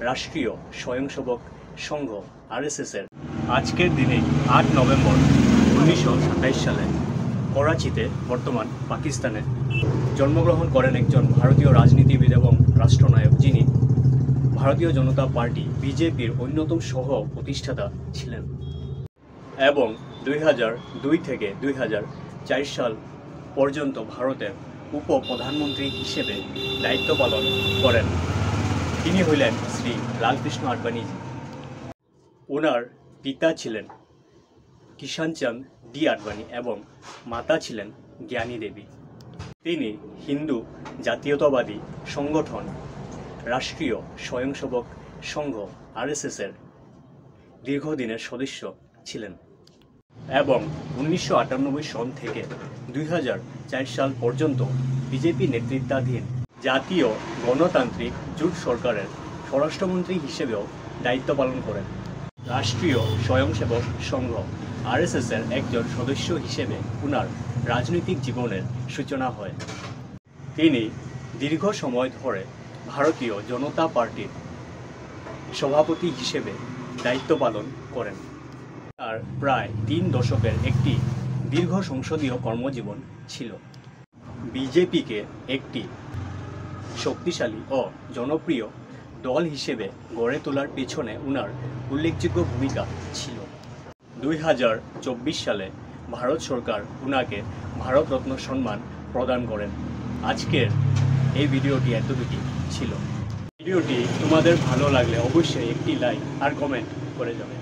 রাষ্ট্রীয় স্বয়ংসেবক সংঘ RSS-এর আজকের দিনে 8 নভেম্বর 1927 সালে করাচিতে বর্তমান পাকিস্তানে জন্মগ্রহণ করেন একজন ভারতীয় রাজনীতিবিদ এবং রাষ্ট্রনায়ক, যিনি ভারতীয় জনতা পার্টি BJP-র অন্যতম সহ প্রতিষ্ঠাতা ছিলেন এবং 2002 থেকে 2004 সাল পর্যন্ত ভারতের উপ-প্রধানমন্ত্রী হিসেবে দায়িত্ব পালন করেন। তিনি হইলেন শ্রী লালকৃষ্ণ আডবাণীজি। ওনার পিতা ছিলেন কিষাণচন্দ ডি আডবাণী এবং মাতা ছিলেন জ্ঞানী দেবী। তিনি হিন্দু জাতীয়তাবাদী সংগঠন রাষ্ট্রীয় স্বয়ংসেবক সংঘ RSS-এর দীর্ঘদিনের সদস্য ছিলেন এবং 1998 সন থেকে 2004 সাল পর্যন্ত BJP নেতৃত্বাধীন জাতীয় গণতান্ত্রিক জোট সরকারের স্বরাষ্ট্রমন্ত্রী হিসেবেও দায়িত্ব পালন করেন। রাষ্ট্রীয় স্বয়ংসেবক সংঘ RSS-এর একজন সদস্য হিসেবে ওনার রাজনৈতিক জীবনের সূচনা হয়। তিনি দীর্ঘ সময় ধরে ভারতীয় জনতা পার্টির সভাপতি হিসেবে দায়িত্ব পালন করেন। তার প্রায় 3 দশকের একটি দীর্ঘ সংসদীয় কর্মজীবন ছিল। BJP-কে একটি শক্তিশালী ও জনপ্রিয় দল হিসেবে গড়ে তোলার পেছনে ওনার উল্লেখযোগ্য ভূমিকা ছিল। 2024 সালে ভারত সরকার ওনাকে ভারতরত্ন সম্মান প্রদান করেন। আজকের এই ভিডিওটি এতটুকুই ছিল। ভিডিওটি তোমাদের ভালো লাগলে অবশ্যই একটি লাইক আর কমেন্ট করে যাবে।